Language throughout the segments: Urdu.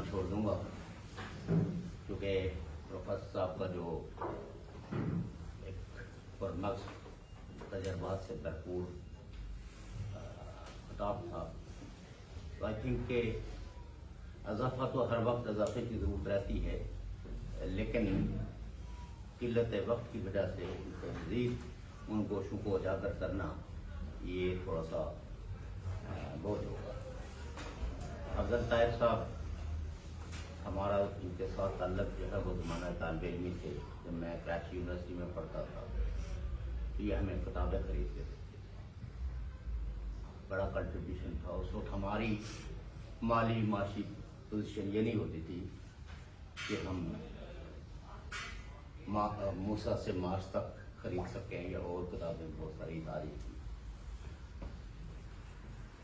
چھوڑ دوں گا کیونکہ پروفیسر صاحب کا جو ایک پرمغز تجربات سے بھرپور خطاب تھا، تو آئی تھنک کہ اضافہ تو ہر وقت اضافے کی ضرورت رہتی ہے، لیکن قلت وقت کی وجہ سے ان کو مزید ان گوشوں کو اجاگر کرنا یہ تھوڑا سا بہت ہوگا۔ افضل طاہر صاحب، ہمارا ان کے ساتھ تعلق جو ہے وہ زمانہ طالب علمی سے، جب میں کراچی یونیورسٹی میں پڑھتا تھا تو یہ ہمیں کتابیں خرید کے دیتے تھے، بڑا کنٹریبیوشن تھا۔ اس وقت ہماری مالی معاشی پوزیشن یہ نہیں ہوتی تھی کہ ہم موسیٰ سے مارس تک خرید سکیں یا اور کتابیں بہت ساری تاریخ کی۔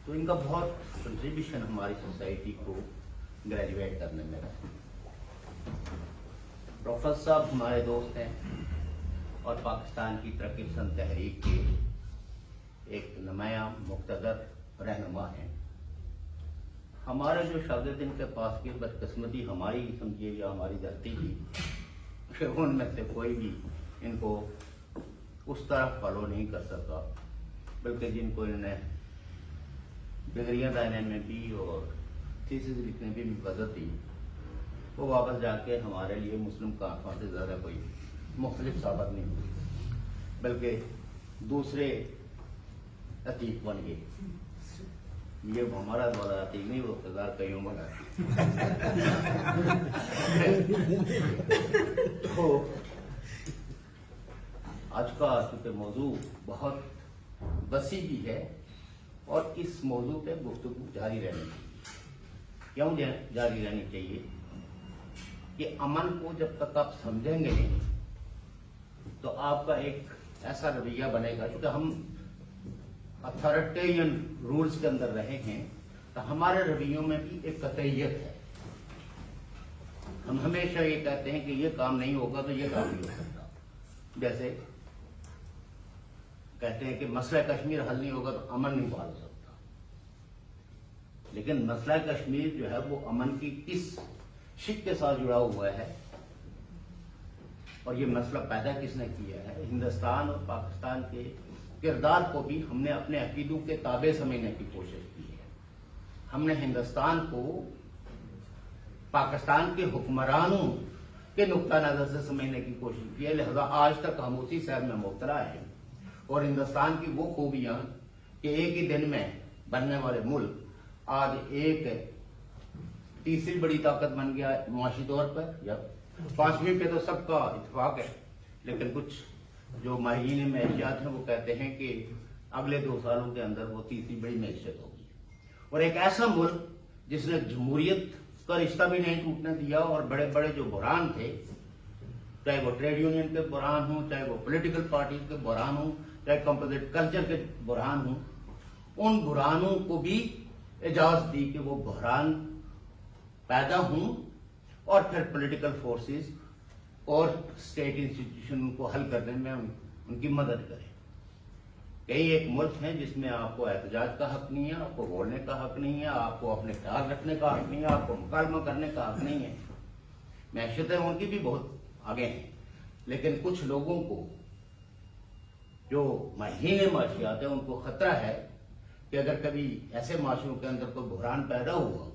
تو ان کا بہت کنٹریبیوشن ہماری سوسائٹی کو گریجویٹ کرنے میں رہا۔ پروفیسر صاحب ہمارے دوست ہیں اور پاکستان کی ترقی پسند تحریک کے ایک نمایاں مقتدر رہنما ہیں۔ ہمارے جو شاگرد ان کے پاس کی بدقسمتی ہماری سمجھیے یا ہماری دھرتی کی کہ ان میں سے کوئی بھی ان کو اس طرح فالو نہیں کر سکا، بلکہ جن کو انہوں نے ڈگریاں دینے میں بھی اور تھیسس لکھنے بھی مدد دی، وہ واپس جا کے ہمارے لیے مسلم کانفرنس سے زیادہ کوئی مختلف ثابت نہیں ہوئی، بلکہ دوسرے عتیق بن گئے۔ یہ ہمارا دوبارہ عتیق نہیں، وہ اقتدار کئیوں بنا۔ تو آج کا چونکہ موضوع بہت وسیع بھی ہے اور اس موضوع پہ گفتگو جاری رہنی چاہیے۔ کیوں جاری رہنی چاہیے؟ کہ امن کو جب تک آپ سمجھیں گے نہیں تو آپ کا ایک ایسا رویہ بنے گا، کیونکہ ہم اتھارٹیرین رولز کے اندر رہے ہیں تو ہمارے رویوں میں بھی ایک قطعیت ہے۔ ہم ہمیشہ یہ کہتے ہیں کہ یہ کام نہیں ہوگا تو یہ کام نہیں ہو سکتا، جیسے کہتے ہیں کہ مسئلہ کشمیر حل نہیں ہوگا تو امن نہیں بحال ہو سکتا، لیکن مسئلہ کشمیر جو ہے وہ امن کی کس شک کے ساتھ جڑا ہوا ہے اور یہ مسئلہ پیدا کس نے کیا ہے؟ ہندوستان اور پاکستان کے کردار کو بھی ہم نے اپنے عقیدوں کے تابع سمجھنے کی کوشش کی ہے۔ ہم نے ہندوستان کو پاکستان کے حکمرانوں کے نقطہ نظر سے سمجھنے کی کوشش کی ہے، لہذا آج تک ہم اسی سیر میں مبتلا ہیں۔ اور ہندوستان کی وہ خوبیاں کہ ایک ہی دن میں بننے والے ملک آج ایک تیسری بڑی طاقت بن گیا ہے معاشی طور پر، یا پانچویں پہ تو سب کا اتفاق ہے، لیکن کچھ جو ماہرین معیشت ہیں وہ کہتے ہیں کہ اگلے 2 سالوں کے اندر وہ تیسری بڑی معیشت ہوگی۔ اور ایک ایسا ملک جس نے جمہوریت کا رشتہ بھی نہیں ٹوٹنے دیا، اور بڑے بڑے جو بحران تھے، چاہے وہ ٹریڈ یونین کے بحران ہوں، چاہے وہ پولیٹیکل پارٹیز کے بحران ہوں، چاہے کمپوزٹ کلچر کے بحران ہوں، ان بحرانوں کو بھی اجازت دی کہ وہ بحران پیدا ہوں اور پھر پولیٹیکل فورسز اور اسٹیٹ انسٹیٹیوشن کو حل کرنے میں ان کی مدد کریں۔ کئی ایک ملک ہیں جس میں آپ کو احتجاج کا حق نہیں ہے، آپ کو بولنے کا حق نہیں ہے، آپ کو اپنے خیال رکھنے کا حق نہیں ہے، آپ کو مکالمہ کرنے کا حق نہیں ہے۔ معیشتیں ان کی بھی بہت آگے ہیں، لیکن کچھ لوگوں کو جو ماہرین معاشیات ہیں ان کو خطرہ ہے کہ اگر کبھی ایسے معاشروں کے اندر کوئی بحران پیدا ہوا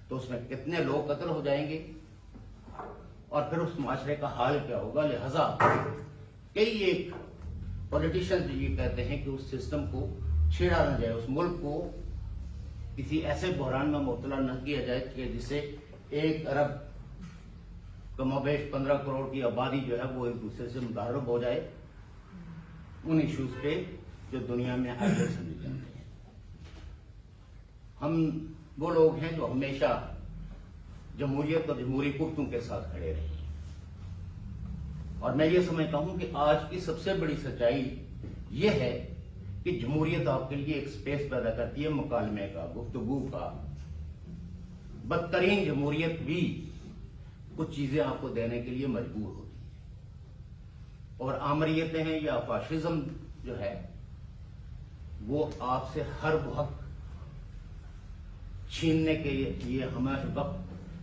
تو اس میں کتنے لوگ قتل ہو جائیں گے اور پھر اس معاشرے کا حال کیا ہوگا۔ لہذا کئی ایک پولیٹیشین یہ کہتے ہیں کہ اس سسٹم کو چھیڑا نہ جائے، اس ملک کو کسی ایسے بحران میں مبتلا نہ کیا جائے کہ جس سے 1 ارب کم و بیش 15 کروڑ کی آبادی جو ہے وہ ایک دوسرے سے متعارف ہو جائے ان ایشوز پہ جو دنیا میں حل سمجھے جاتے ہیں۔ ہم وہ لوگ ہیں جو ہمیشہ جمہوریت اور جمہوری پختوں کے ساتھ کھڑے رہے ہیں، اور میں یہ سمجھتا ہوں کہ آج کی سب سے بڑی سچائی یہ ہے کہ جمہوریت آپ کے لیے ایک سپیس پیدا کرتی ہے مکالمے کا، گفتگو کا۔ بدترین جمہوریت بھی کچھ چیزیں آپ کو دینے کے لیے مجبور ہوتی ہے، اور آمریتیں ہیں یا فاشزم جو ہے وہ آپ سے ہر وقت چھیننے کے لیے ہمیں وقت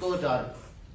2-4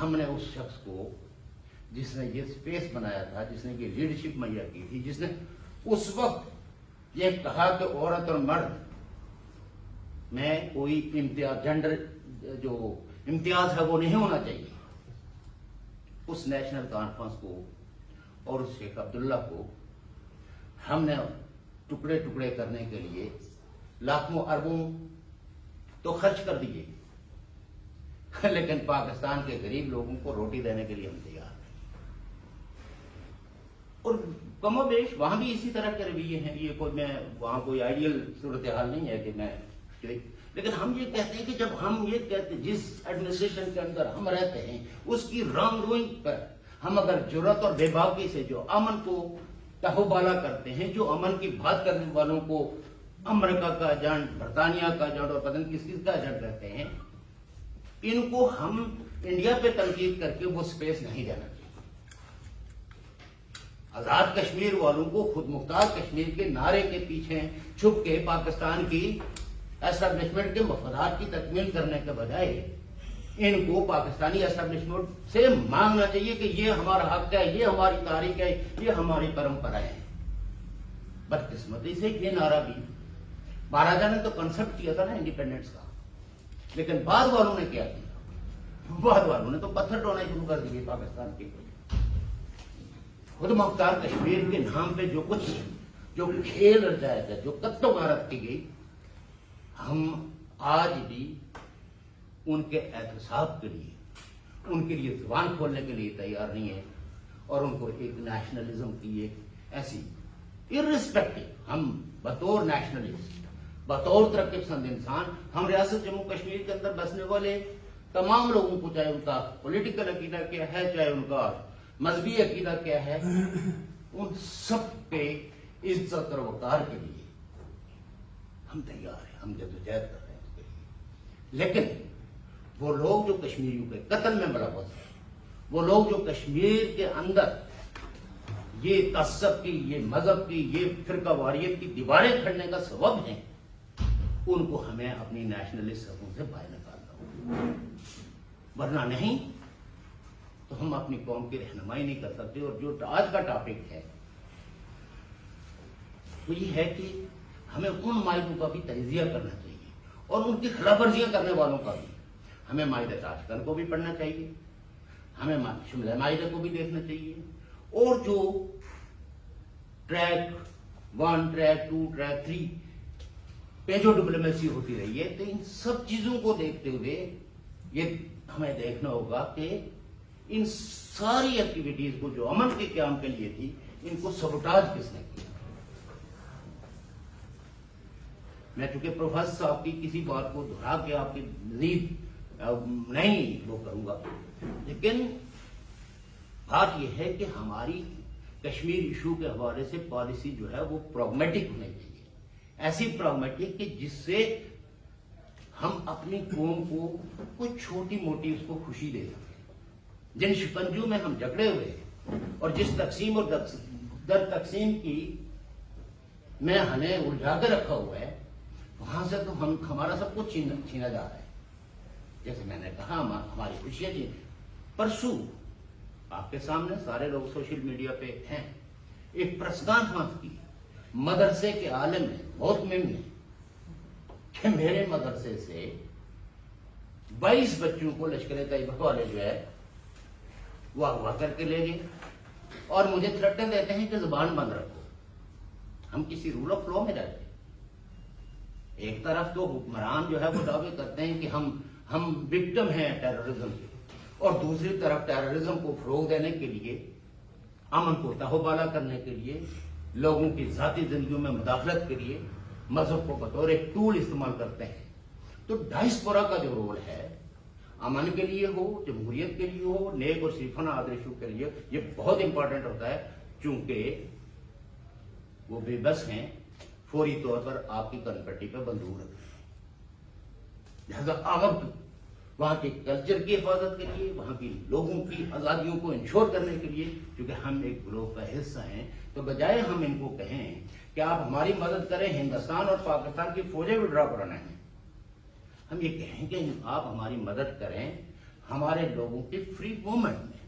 ہم نے اس شخص کو جس نے یہ اسپیس بنایا تھا، جس نے یہ لیڈرشپ مہیا کی تھی، جس نے اس وقت یہ کہا کہ عورت اور مرد میں کوئی امتیاز، جینڈر جو امتیاز ہے وہ نہیں ہونا چاہیے، اس نیشنل کانفرنس کو اور اس شیخ عبداللہ کو ہم نے ٹکڑے ٹکڑے کرنے کے لیے لاکھوں اربوں تو خرچ کر دیے، لیکن پاکستان کے غریب لوگوں کو روٹی دینے کے لیے ہم تیار ہیں۔ اور کم و بیش وہاں بھی اسی طرح کے رویے ہیں، یہ کوئی میں وہاں کوئی آئیڈیل صورتحال نہیں ہے کہ میں، لیکن ہم یہ کہتے ہیں کہ جب ہم یہ کہتے ہیں جس ایڈمنسٹریشن کے اندر ہم رہتے ہیں اس کی رانگ ڈوئنگ پر ہم اگر جرات اور بے باکی سے جو امن کو تہو بالا کرتے ہیں، جو امن کی بات کرنے والوں کو امریکہ کا ایجنٹ، برطانیہ کا ایجنٹ اور پتہ نہیں کس کس کا ایجنٹ کہتے ہیں، ان کو ہم انڈیا پہ تنقید کر کے وہ سپیس نہیں دینا چاہیے۔ آزاد کشمیر والوں کو خود مختار کشمیر کے نعرے کے پیچھے چھپ کے پاکستان کی اسٹیبلشمنٹ کے مفادات کی تکمیل کرنے کے بجائے ان کو پاکستانی اسٹیبلشمنٹ سے مانگنا چاہیے کہ یہ ہمارا حق ہے، یہ ہماری تاریخ ہے، یہ ہماری پرمپرا ہے۔ بدقسمتی سے یہ نعرہ بھی مہاراجا نے تو کنسپٹ کیا تھا نا انڈیپینڈنس کا، لیکن بعد والوں نے کیا کیا؟ بعد والوں نے تو پتھر ڈھونا شروع کر دیے پاکستان کے۔ خود مختار کشمیر کے نام پہ جو کچھ جو کھیل رچایا گیا، جو قتل و غارت کی گئی، ہم آج بھی ان کے احتساب کے لیے، ان کے لیے زبان کھولنے کے لیے تیار نہیں ہے، اور ان کو ایک نیشنلزم کی ایک ایسی ارسپیکٹو، ہم بطور نیشنلسٹ، بطور ترقی پسند انسان، ہم ریاست جموں کشمیر کے اندر بسنے والے تمام لوگوں کو، چاہے ان کا پولیٹیکل عقیدہ کیا ہے، چاہے ان کا مذہبی عقیدہ کیا ہے، ان سب کے عزت اور وقار کے لیے ہم تیار ہیں، ہم جدوجہد کر رہے ہیں اس کے لیے۔ لیکن وہ لوگ جو کشمیریوں کے قتل میں ملوث ہیں، وہ لوگ جو کشمیر کے اندر یہ تعصب کی، یہ مذہب کی، یہ فرقہ واریت کی دیواریں کھڑنے کا سبب ہیں، ان کو ہمیں اپنی نیشنلسٹ صفوں سے باہر نکالنا ہوگا، ورنہ نہیں تو ہم اپنی قوم کی رہنمائی نہیں کر سکتے۔ اور جو آج کا ٹاپک ہے وہ یہ ہے کہ ہمیں ان معاہدوں کا بھی تجزیہ کرنا چاہیے، اور ان کی خلاف ورزیاں کرنے والوں کا بھی۔ ہمیں معاہدہ تاشکند کو بھی پڑھنا چاہیے، ہمیں شملہ معاہدہ کو بھی دیکھنا چاہیے، اور جو ٹریک 1، ٹریک 2، ٹریک 3 پہ جو ڈپلومیسی ہوتی رہی ہے، تو ان سب چیزوں کو دیکھتے ہوئے یہ ہمیں دیکھنا ہوگا کہ ان ساری ایکٹیویٹیز کو جو امن کے قیام کے لیے تھی، ان کو سبوٹاج کس نے کیا۔ میں چونکہ پروفیسر صاحب کی کسی بات کو دہرا کے آپ کی مزید نہیں وہ کروں گا، لیکن بات یہ ہے کہ ہماری کشمیر ایشو کے حوالے سے پالیسی جو ہے وہ پراگمیٹک ہونی چاہیے، ایسی پراگمیٹک کہ جس سے ہم اپنی قوم کو کوئی چھوٹی موٹی اس کو خوشی دے سکیں۔ جن شکنجوں میں ہم جکڑے ہوئے ہیں، اور جس تقسیم اور در تقسیم کی میں ہمیں الجھا کے رکھا ہوا ہے، وہاں سے تو ہمارا سب کچھ چھینا جا رہا ہے۔ جیسے میں نے کہا ہماری خوشیاں جی، پرسوں آپ کے سامنے سارے لوگ سوشل میڈیا پہ ہیں، ایک پریس کانفرنس کی مدرسے کے عالم نے، بہت مہم نے، کہ میرے مدرسے سے 22 بچوں کو لشکر طیبہ والے جو ہے وہ اغوا کر کے لے گئے، اور مجھے تھریٹن دیتے ہیں کہ زبان بند رکھو۔ ہم کسی رول آف لا میں رہتے ہیں۔ ایک طرف تو حکمران جو ہے وہ دعوے کرتے ہیں کہ ہم وکٹم ہیں ٹیررزم کے، اور دوسری طرف ٹیررزم کو فروغ دینے کے لیے، امن کو تہو بالا کرنے کے لیے، لوگوں کی ذاتی زندگیوں میں مداخلت کے لیے مذہب کو بطور ایک ٹول استعمال کرتے ہیں۔ تو ڈائسپورا کا جو رول ہے، امن کے لیے ہو، جمہوریت کے لیے ہو، نیک اور شریفانہ آدرشوں کے لیے، یہ بہت امپورٹنٹ ہوتا ہے، چونکہ وہ بے بس ہیں، فوری طور پر آپ کی کنپٹی پہ بندوق رکھتے ہیں۔ لہذا آپ وہاں کے کلچر کی حفاظت کے لیے، وہاں کی لوگوں کی آزادیوں کو انشور کرنے کے لیے، کیونکہ ہم ایک گروہ کا حصہ ہیں، تو بجائے ہم ان کو کہیں کہ آپ ہماری مدد کریں، ہندوستان اور پاکستان کی فوجیں وڈرا کرانا ہے، ہم یہ کہیں کہ آپ ہماری مدد کریں، ہمارے لوگوں کی فری موومنٹ میں،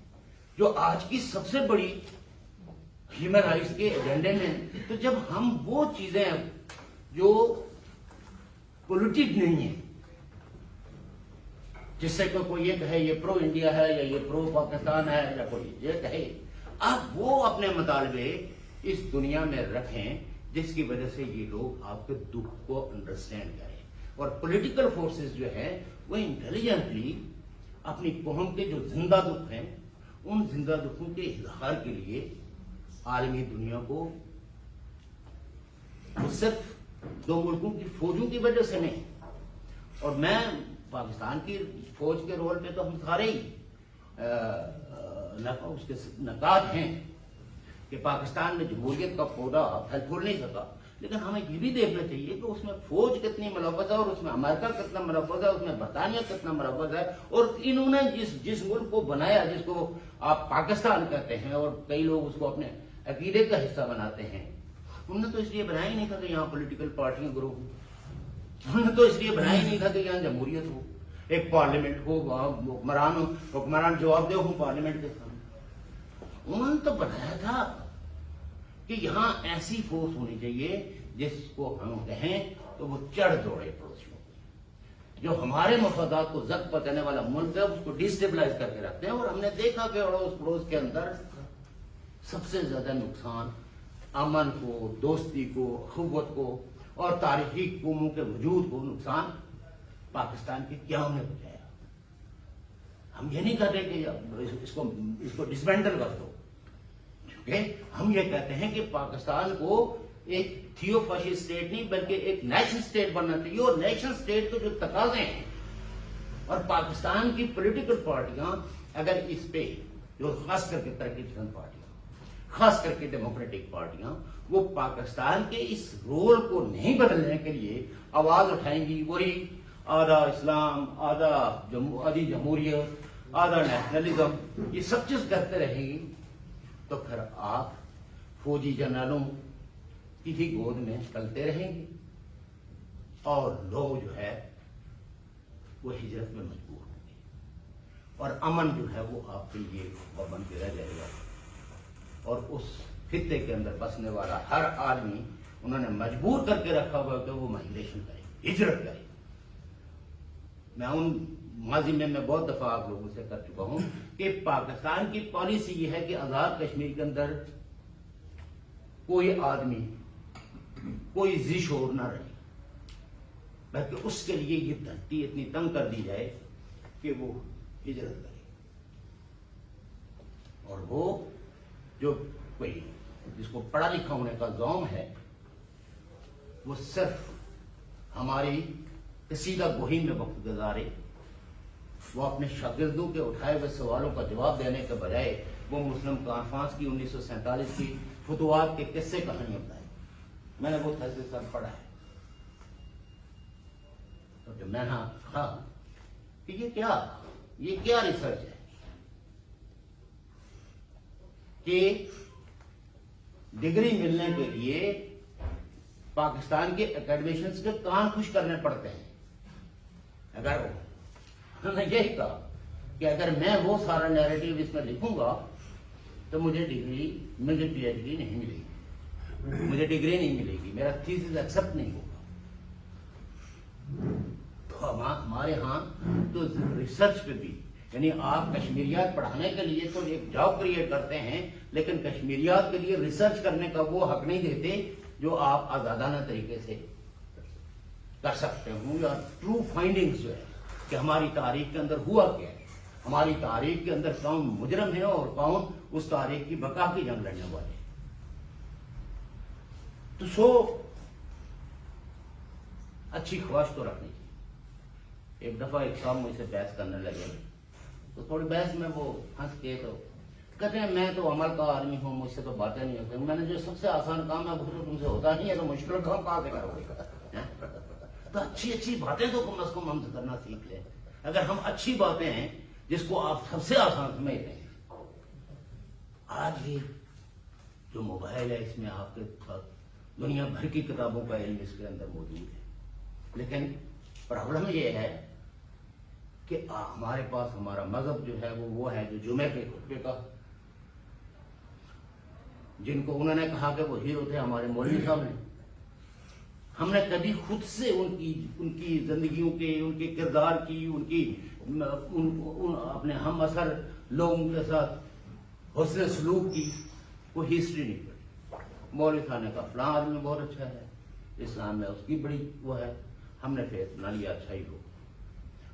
جو آج کی سب سے بڑی ہیومن رائٹس کے ایجنڈے میں. تو جب ہم وہ چیزیں جو پولیٹک نہیں ہیں، جس سے کوئی یہ کہے یہ پرو انڈیا ہے یا یہ پرو پاکستان ہے یا کوئی یہ کہے، آپ وہ اپنے مطالبے اس دنیا میں رکھیں جس کی وجہ سے یہ لوگ آپ کے دکھ کو انڈرسٹینڈ کریں. اور پولیٹیکل فورسز جو ہے وہ انٹیلیجنٹلی اپنی قوم کے جو زندہ دکھ ہیں ان زندہ دکھوں کے اظہار کے لیے عالمی دنیا کو صرف دو ملکوں کی فوجوں کی وجہ سے نہیں. اور میں پاکستان کی فوج کے رول پہ تو ہم سارے ہی اس کے نقاد ہیں کہ پاکستان میں جمہوریت کا پودا پھل پھول نہیں سکا، لیکن ہمیں یہ بھی دیکھنا چاہیے کہ اس میں فوج کتنی ملوث ہے، اور اس میں امریکہ کتنا ملوث ہے، اس میں برطانیہ کتنا ملوث ہے. اور انہوں نے جس ملک کو بنایا، جس کو آپ پاکستان کہتے ہیں اور کئی لوگ اس کو اپنے عقیدے کا حصہ بناتے ہیں، انہوں نے تو اس لیے بنایا ہی نہیں تھا کہ یہاں پولیٹیکل پارٹیاں گرو ہوں. انہوں نے تو اس لیے بنایا ہی نہیں تھا کہ یہاں جمہوریت ہو، ایک پارلیمنٹ ہو، حکمران جواب دہ ہوں پارلیمنٹ کے سامنے. انہوں نے تو بنایا تھا کہ یہاں ایسی فورس ہونی چاہیے جس کو ہم کہیں تو وہ چڑھ دوڑے پڑوسیوں کو. جو ہمارے مفادات کو زد پہنچانے والا ملک ہے اس کو ڈیسٹیبلائز کر کے رکھتے ہیں. اور ہم نے دیکھا کہ اڑوس پڑوس کے اندر سب سے زیادہ نقصان امن کو، دوستی کو، اخوت کو اور تاریخی قوموں کے وجود کو نقصان پاکستان کی قیام نے پہنچایا. ہم یہ نہیں کہتے کہ اس کو ڈسمینٹل کر دو، کیونکہ ہم یہ کہتے ہیں کہ پاکستان کو ایک تھیو فاشسٹ اسٹیٹ نہیں بلکہ ایک نیشنل اسٹیٹ بننا چاہیے. اور نیشنل اسٹیٹ کے جو تقاضے ہیں، اور پاکستان کی پولیٹیکل پارٹیاں اگر اس پہ، جو خاص کر کے ترقی پسند پارٹیاں، خاص کر کے ڈیموکریٹک پارٹیاں، وہ پاکستان کے اس رول کو نہیں بدلنے کے لیے آواز اٹھائیں گی، وہی آدھا اسلام، آدھی جمہوریت، آدھا نیشنلزم، یہ سب چیز کرتے رہیں گی، تو پھر آپ فوجی جنرلوں کی ہی گود میں چلتے رہیں گے اور لوگ جو ہے وہ ہجرت میں مجبور ہوں گے، اور امن جو ہے وہ آپ کے لیے بن کے رہ جائے گا. اور اس خطے کے اندر بسنے والا ہر آدمی انہوں نے مجبور کر کے رکھا ہوا کہ وہ مائگریشن کرے، ہجرت کرے. میں ماضی میں بہت دفعہ آپ لوگوں سے کر چکا ہوں کہ پاکستان کی پالیسی یہ ہے کہ آزاد کشمیر کے اندر کوئی آدمی، کوئی ذی شعور نہ رہے، بلکہ اس کے لیے یہ دھرتی اتنی تنگ کر دی جائے کہ وہ ہجرت کرے. اور وہ جو کوئی جس کو پڑھا لکھا ہونے کا ذوم ہے، وہ صرف ہماری کشیدہ گوہی میں وقت گزارے، وہ اپنے شاگردوں کے اٹھائے ہوئے سوالوں کا جواب دینے کے بجائے وہ مسلم کانفرنس کی 1947 کی فتوحات کے قصے کہانیاں بتائیں. میں نے وہ تحصیل سر پڑھا ہے. تو جب میں نے کہا کہ یہ کیا ریسرچ ہے کہ ڈگری ملنے کے لیے پاکستان کے اکیڈمیشنز کے کان خوش کرنے پڑتے ہیں. اگر انہوں نے یہی کہا کہ اگر میں وہ سارا نیریٹو اس میں لکھوں گا تو مجھے پی ایچ ڈی نہیں ملے گی، مجھے ڈگری نہیں ملے گی، میرا تھیسس ایکسپٹ نہیں ہوگا. تو ہمارے ہاں تو ریسرچ پہ بھی، یعنی آپ کشمیریات پڑھانے کے لیے تو ایک جاب کریٹ کرتے ہیں، لیکن کشمیریات کے لیے ریسرچ کرنے کا وہ حق نہیں دیتے جو آپ آزادانہ طریقے سے کر سکتے ہوں، یا ٹرو فائنڈنگز جو ہے کہ ہماری تاریخ کے اندر ہوا کیا ہے، ہماری تاریخ کے اندر کون مجرم ہے اور کون اس تاریخ کی بقا کی جنگ لڑنے والے. تو اچھی خواہش تو رکھنی چاہیے. ایک دفعہ ایک صاحب مجھ سے بحث کرنے لگے، تو تھوڑی بحث میں وہ ہنس کے تو کہتے ہیں میں تو عمل کا آدمی ہوں، مجھ سے تو باتیں نہیں ہوتی. میں نے جو سب سے آسان کام ہے وہ تو تم سے ہوتا نہیں ہے، تو مشکل کام کہاں سے کرو گے؟ تو اچھی باتیں تو کم از کم ہم سے کرنا سیکھ لیں. اگر ہم اچھی باتیں ہیں جس کو آپ سب سے آسان سمجھتے ہیں، آج ہی جو موبائل ہے اس میں آپ کے ساتھ دنیا بھر کی کتابوں کا علم اس کے اندر موجود ہے. لیکن پرابلم یہ ہے کہ ہمارے پاس ہمارا مذہب جو ہے وہ ہے جو جمعے کے خطبے کا، جن کو انہوں نے کہا کہ وہ ہیرو تھے ہمارے مولوی صاحب نے. ہم نے کبھی خود سے ان کی زندگیوں کے، ان کے کردار کی، ان کی اپنے ہم اثر لوگوں کے ساتھ حسن سلوک کی کوئی ہسٹری نہیں پڑھی. مولوی صاحب نے کہا فلاں آدمی بہت اچھا ہے، اسلام میں اس کی بڑی وہ ہے، ہم نے پھر بنا لیا اچھا ہی ہو.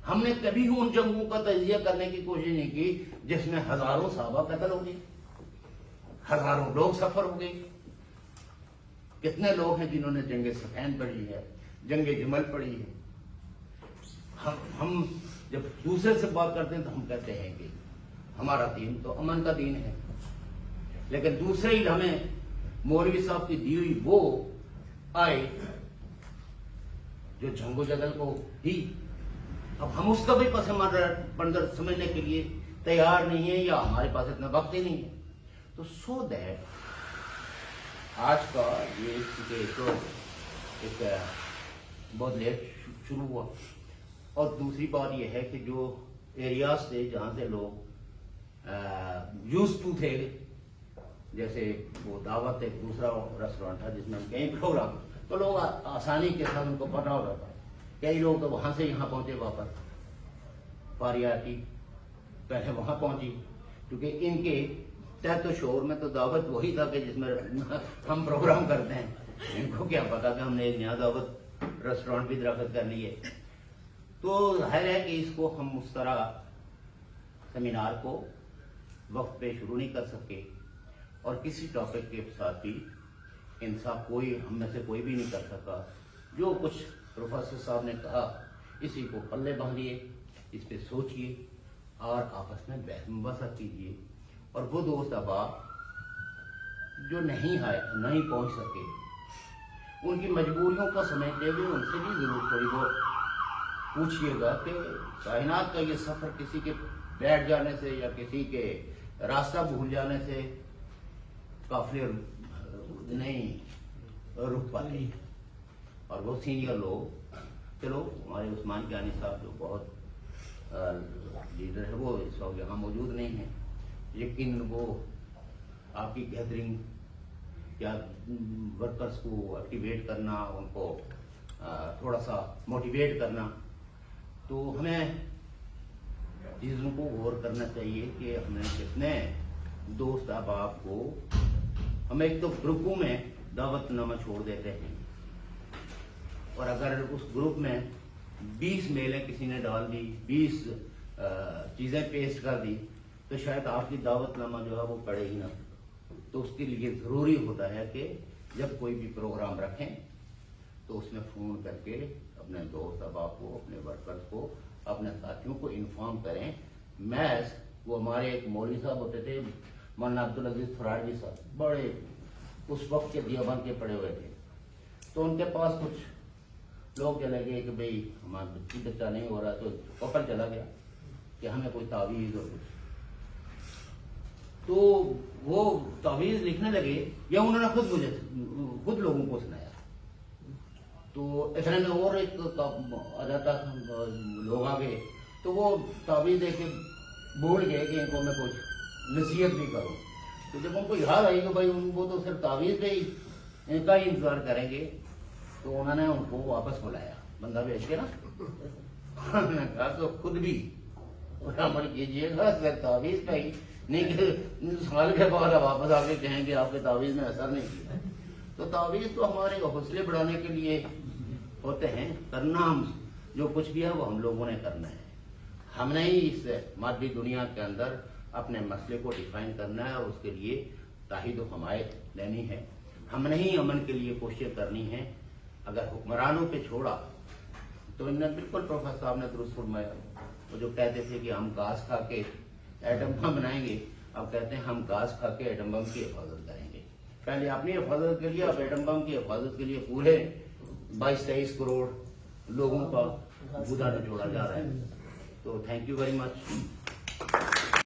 ہم نے کبھی ان جنگوں کا تجزیہ کرنے کی کوشش نہیں کی جس میں ہزاروں صحابہ قتل ہو گئے، ہزاروں لوگ سفر ہو گئے. کتنے لوگ ہیں جنہوں نے جنگ صفین پڑھی ہے، جنگ جمل پڑھی ہے. ہم جب دوسرے سے بات کرتے ہیں تو ہم کہتے ہیں کہ ہمارا دین تو امن کا دین ہے، لیکن دوسرے ہی ہمیں مولوی صاحب کی دی ہوئی وہ آئے جو جنگ و جدل کو دی. اب ہم اس کا بھی پس منظر سمجھنے کے لیے تیار نہیں ہے، یا ہمارے پاس اتنا وقت ہی نہیں ہے. تو سو دیٹ آج کا یہ ایک بہت لیٹ شروع ہوا. اور دوسری بات یہ ہے کہ جو ایریاز تھے جہاں سے لوگ یوز ٹو تھے، جیسے وہ دعوت ایک دوسرا ریسٹورینٹ تھا جس میں ہم کہیں پروگرام، تو لوگ آسانی کے ساتھ ان کو پتہ ہو رہا تھا. کئی لوگ تو وہاں سے یہاں پہنچے واپس، فاریاتی پہلے وہاں پہنچی، کیونکہ ان کے تحت و شعور میں تو دعوت وہی تھا کہ جس میں ہم پروگرام کرتے ہیں. ان کو کیا پتا کہ ہم نے ایک نیا دعوت ریسٹورینٹ بھی درخت کر لی ہے. تو ظاہر ہے کہ اس کو ہم اس طرح سیمینار کو وقت پہ شروع نہیں کر سکے، اور کسی ٹاپک کے ساتھ بھی انصاف ہم میں سے کوئی بھی نہیں کر سکا. جو کچھ پروفیسر صاحب نے کہا اسی کو پلے باندھیے، اس پہ سوچیے اور آپس میں بحث مباحثہ کیجیے. اور وہ دوست احباب جو نہیں آئے، نہیں پہنچ سکے، ان کی مجبوریوں کو سمجھتے ہوئے ان سے بھی ضرور تھوڑی بہت پوچھیے گا کہ کائنات کا یہ سفر کسی کے بیٹھ جانے سے یا کسی کے راستہ بھول جانے سے قافلے نہیں رک پاتے. اور وہ سینئر لوگ، چلو ہمارے عثمان جانی صاحب جو بہت لیڈر ہے وہ اس وقت یہاں موجود نہیں ہیں، لیکن وہ آپ کی گیدرنگ یا ورکرز کو ایکٹیویٹ کرنا، ان کو تھوڑا سا موٹیویٹ کرنا، تو ہمیں چیزوں کو غور کرنا چاہیے کہ ہمیں کتنے دوست احباب کو ہم ایک تو گروپوں میں دعوت نامہ چھوڑ دیتے ہیں، اور اگر اس گروپ میں 20 میلیں کسی نے ڈال دی، 20 چیزیں پیسٹ کر دی، تو شاید آپ کی دعوت نامہ جو ہے وہ پڑے ہی نہ. تو اس کے لیے ضروری ہوتا ہے کہ جب کوئی بھی پروگرام رکھیں تو اس میں فون کر کے اپنے دوست احباب کو، اپنے ورکرز کو، اپنے ساتھیوں کو انفارم کریں. محض وہ ہمارے ایک مولوی صاحب ہوتے تھے مولانا عبدالعزیز فراڈی صاحب، بڑے اس وقت کے دیوبند کے پڑے ہوئے تھے. تو ان کے پاس کچھ لوگ چلے گئے کہ بھئی ہمارا بچہ نہیں ہو رہا، تو کپل چلا گیا کہ ہمیں کوئی تعویذ ہو کچھ. تو وہ تعویذ لکھنے لگے، یا انہوں نے خود لوگوں کو سنایا. تو اتنے میں اور ایک آ جاتا، لوگ آ گئے تو وہ تعویذ دے کے بھول گئے کہ ان کو میں کچھ نصیحت بھی کروں. تو جب ان کو یاد آئی کہ بھائی ان کو تو صرف تعویذ پہ ہی ان کا ہی انتظار کریں گے، تو انہوں نے ان کو واپس بلایا بندہ بھیج کے نا. انہوں نے کہا تو خود بھی عمل کیجیے گا، صرف تعویذ پہ ہی نہیں کہ سال کے بعد واپس آ کے کہیں گے آپ کے تعویذ نے اثر نہیں کیا. تو تعویذ تو ہمارے حوصلے بڑھانے کے لیے ہوتے ہیں. کرنا ہم جو کچھ بھی ہے وہ ہم لوگوں نے کرنا ہے. ہم نے ہی اس مادی دنیا کے اندر اپنے مسئلے کو ڈیفائن کرنا ہے، اور اس کے لیے تائید و حمایت لینی ہے. ہم نے ہی امن کے لیے کوششیں کرنی ہیں. اگر حکمرانوں پہ چھوڑا تو انہوں نے بالکل پروفیسر صاحب نے درست فرمایا. وہ جو کہتے تھے کہ ہم گھاس کھا کے ایٹم بم بنائیں گے، اب کہتے ہیں ہم گھاس کھا کے ایٹم بم کی حفاظت کریں گے. پہلے اپنی حفاظت کے لیے، اب ایٹم بم کی حفاظت کے لیے پورے 22-23 کروڑ لوگوں کا گودا نچوڑا جا رہا ہے. تو تھینک یو ویری مچ.